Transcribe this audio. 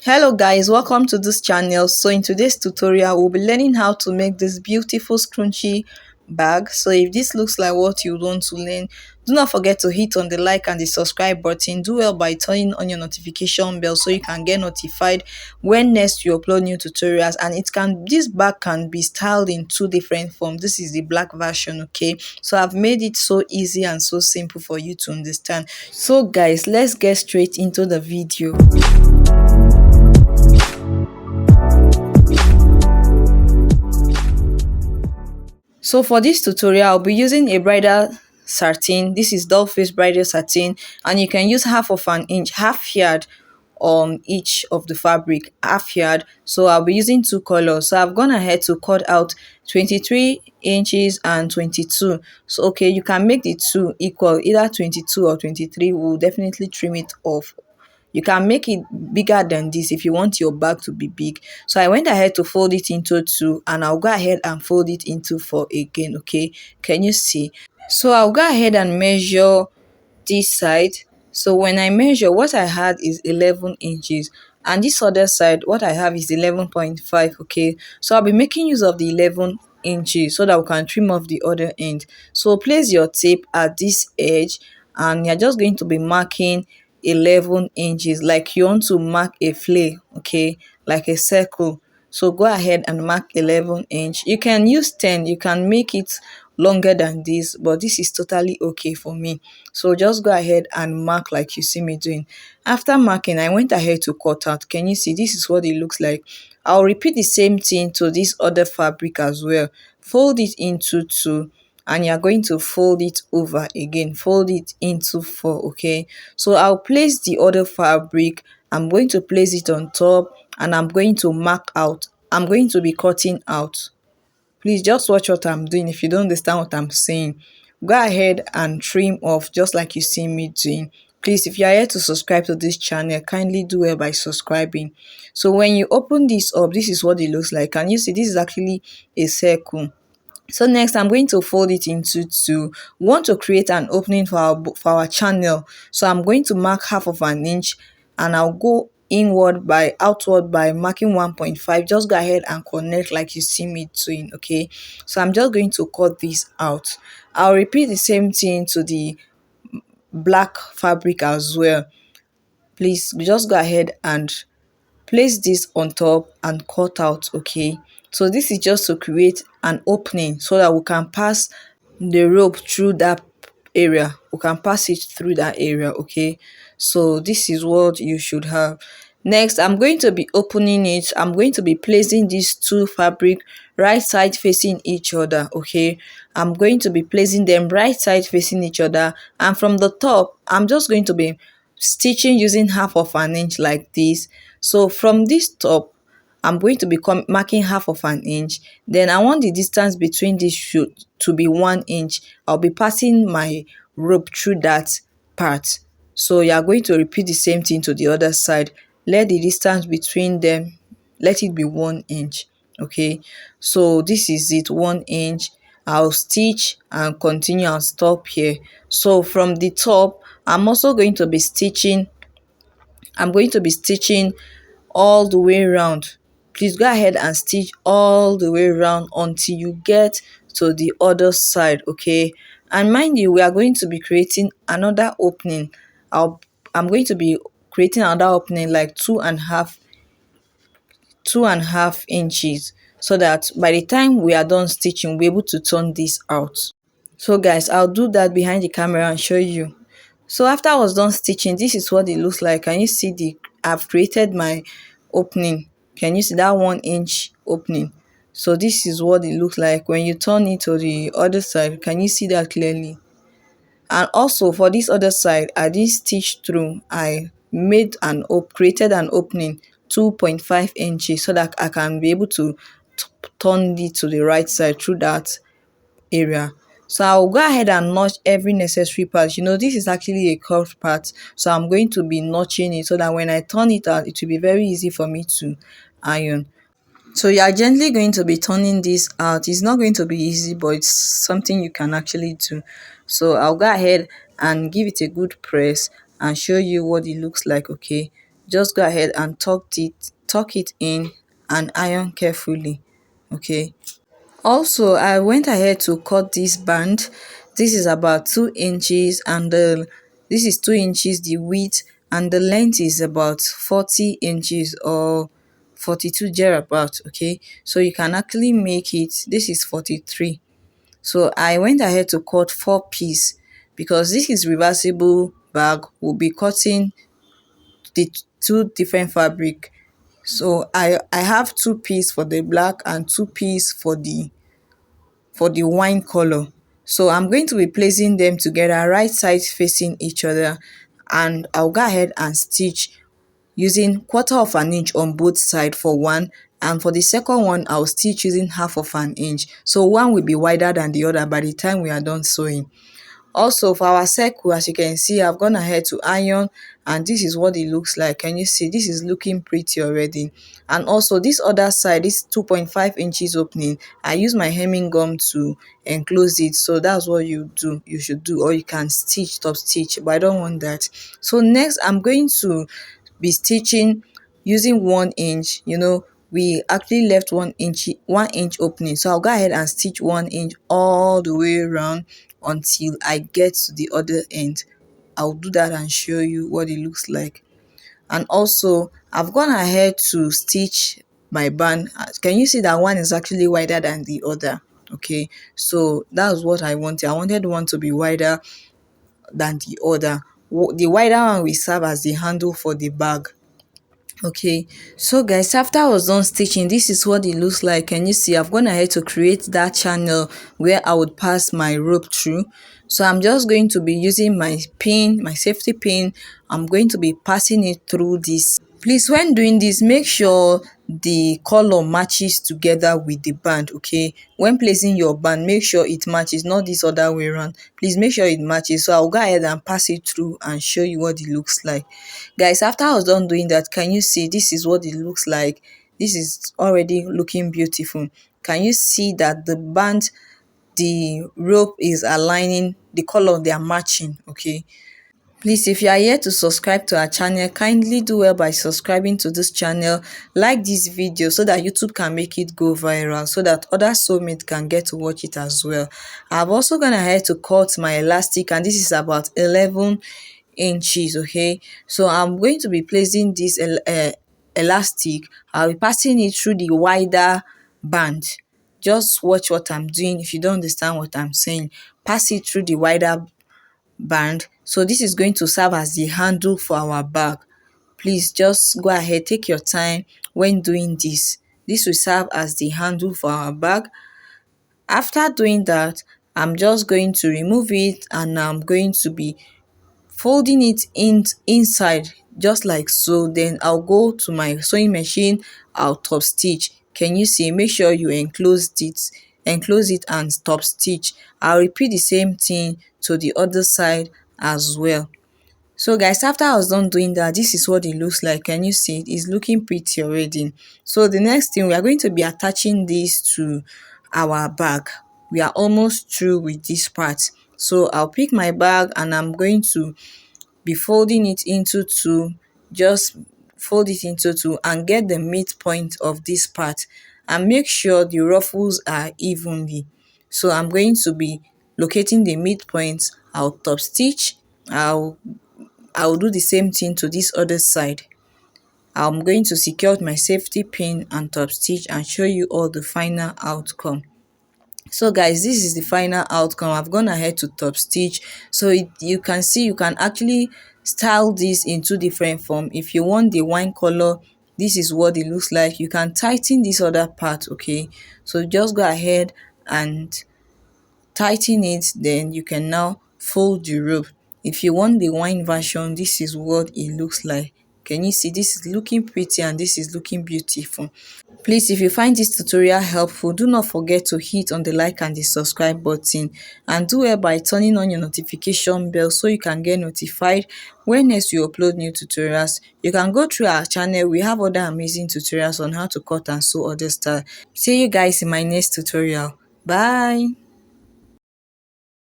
Hello guys, welcome to this channel. So in today's tutorial we'll be learning how to make this beautiful scrunchie bag. So if this looks like what you want to learn, do not forget to hit on the like and the subscribe button. Do well by turning on your notification bell so you can get notified when next you upload new tutorials. And this bag can be styled in two different forms. This is the black version, okay? So I've made it so easy and so simple for you to understand. So guys, let's get straight into the video. So for this tutorial, I'll be using a bridal satin. This is doll face bridal satin, and you can use half of an inch, half yard on each of the fabric, half yard. So I'll be using two colors. So I've gone ahead to cut out 23 inches and 22. So okay, you can make the two equal, either 22 or 23. We'll definitely trim it off. You can make it bigger than this if you want your bag to be big. So I went ahead to fold it into two, and I'll go ahead and fold it into four again. Okay, can you see? So I'll go ahead and measure this side. So when I measure, what I had is 11 inches, and this other side what I have is 11.5. Okay, so I'll be making use of the 11 inches so that we can trim off the other end. So place your tape at this edge, and you're just going to be marking 11 inches like you want to mark a flare, okay, like a circle. So go ahead and mark 11 inch. You can use 10, you can make it longer than this, but this is totally okay for me. So just go ahead and mark like you see me doing. After marking, I went ahead to cut out. Can you see? This is what it looks like. I'll repeat the same thing to this other fabric as well. Fold it into two, and you're going to fold it over again, fold it into four. Okay, so I'll place the other fabric. I'm going to place it on top, and I'm going to mark out. I'm going to be cutting out. Please just watch what I'm doing. If you don't understand what I'm saying, go ahead and trim off just like you see me doing. Please, if you are here to subscribe to this channel, kindly do it by subscribing. So when you open this up, this is what it looks like. Can you see? This is actually a circle. So next, I'm going to fold it into two. We want to create an opening for our channel. So I'm going to mark half of an inch, and I'll go outward by marking 1.5. Just go ahead and connect like you see me doing. Okay, so I'm just going to cut this out. I'll repeat the same thing to the black fabric as well. Please just go ahead and place this on top and cut out. Okay, so this is just to create an opening so that we can pass the rope through that area. We can pass it through that area. Okay, so this is what you should have. Next, I'm going to be opening it. I'm going to be placing these two fabric right side facing each other. Okay, I'm going to be placing them right side facing each other, and from the top I'm just going to be stitching using half of an inch like this. So from this top, I'm going to be marking half of an inch. Then I want the distance between these should to be 1 inch. I'll be passing my rope through that part. So you are going to repeat the same thing to the other side. Let the distance between them, let it be 1 inch. Okay, so this is it, 1 inch. I'll stitch and continue and stop here. So from the top, I'm going to be stitching all the way around. Please go ahead and stitch all the way around until you get to the other side. Okay, and mind you, we are going to be creating another opening. I'm going to be creating another opening like two and a half inches, so that by the time we are done stitching, we'll be able to turn this out. So guys, I'll do that behind the camera and show you. So after I was done stitching, this is what it looks like. Can you see I've created my opening. Can you see that 1 inch opening? So this is what it looks like when you turn it to the other side. Can you see that clearly? And also for this other side, I did stitch through. I created an opening 2.5 inches so that I can be able to turn it to the right side through that area. So I'll go ahead and notch every necessary part. This is actually a curved part, so I'm going to be notching it so that when I turn it out, it will be very easy for me to iron. So you are gently going to be turning this out. It's not going to be easy, but it's something you can actually do. So I'll go ahead and give it a good press and show you what it looks like. Okay, just go ahead and tuck it in and iron carefully. Okay. Also, I went ahead to cut this band. This is about 2 inches, and this is 2 inches the width, and the length is about 40 inches or 42 thereabout. Okay, so you can actually make it. This is 43. So I went ahead to cut 4 pieces because this is reversible bag. We'll be cutting the two different fabric. So I have 2 pieces for the black and 2 pieces for the wine color. So I'm going to be placing them together, right sides facing each other, and I'll go ahead and stitch using 1/4 inch on both sides for one, and for the second one I'll stitch using 1/2 inch, so one will be wider than the other by the time we are done sewing. Also, for our circle, as you can see, I've gone ahead to iron, and this is what it looks like. Can you see? This is looking pretty already. And also this other side, this 2.5 inches opening, I use my hemming gum to enclose it. So that's what you should do, or you can stitch, top stitch, but I don't want that. So next I'm going to be stitching using 1 inch. We actually left 1 inch opening, so I'll go ahead and stitch 1 inch all the way around until I get to the other end. I'll do that and show you what it looks like. And also I've gone ahead to stitch my band. Can you see that one is actually wider than the other? Okay, so that's what I wanted one to be wider than the other. The wider one will serve as the handle for the bag. Okay, so guys, after I was done stitching, this is what it looks like. Can you see? I've gone ahead to create that channel where I would pass my rope through. So I'm just going to be using my pin, my safety pin. I'm going to be passing it through this. Please, when doing this, make sure the color matches together with the band. Okay, when placing your band, make sure it matches, not this other way around. Please make sure it matches. So I'll go ahead and pass it through and show you what it looks like. Guys, after I was done doing that, can you see? This is what it looks like. This is already looking beautiful. Can you see that the band, the rope is aligning, the color, they are matching? Okay, please, if you are here to subscribe to our channel, kindly do well by subscribing to this channel. Like this video so that YouTube can make it go viral, so that other soulmates can get to watch it as well. I've also gone ahead to cut my elastic, and this is about 11 inches. Okay, so I'm going to be placing this elastic. I'll be passing it through the wider band. Just watch what I'm doing. If you don't understand what I'm saying, pass it through the wider band. So this is going to serve as the handle for our bag. Please just go ahead, take your time when doing this. This will serve as the handle for our bag. After doing that, I'm just going to remove it, and I'm going to be folding it inside just like so. Then I'll go to my sewing machine. I'll top stitch. Can you see? Make sure you enclose it and top stitch. I'll repeat the same thing to the other side as well. So guys, after I was done doing that, this is what it looks like. Can you see? It's looking pretty already. So the next thing, we are going to be attaching this to our bag. We are almost through with this part. So I'll pick my bag, and I'm going to be folding it into two. Just fold it into two and get the midpoint of this part, and make sure the ruffles are evenly. So I'm going to be locating the midpoint. I'll top stitch. I'll do the same thing to this other side. I'm going to secure my safety pin and top stitch and show you all the final outcome. So guys, this is the final outcome. I've gone ahead to top stitch. So you can see, you can actually style this in two different form. If you want the wine color, this is what it looks like. You can tighten this other part. Okay, so just go ahead and tighten it, then you can now fold the rope. If you want the wine version, this is what it looks like. Can you see? This is looking pretty and this is looking beautiful. Please, if you find this tutorial helpful, do not forget to hit on the like and the subscribe button, and do it by turning on your notification bell so you can get notified when next we upload new tutorials. You can go through our channel. We have other amazing tutorials on how to cut and sew other style. See you guys in my next tutorial. Bye.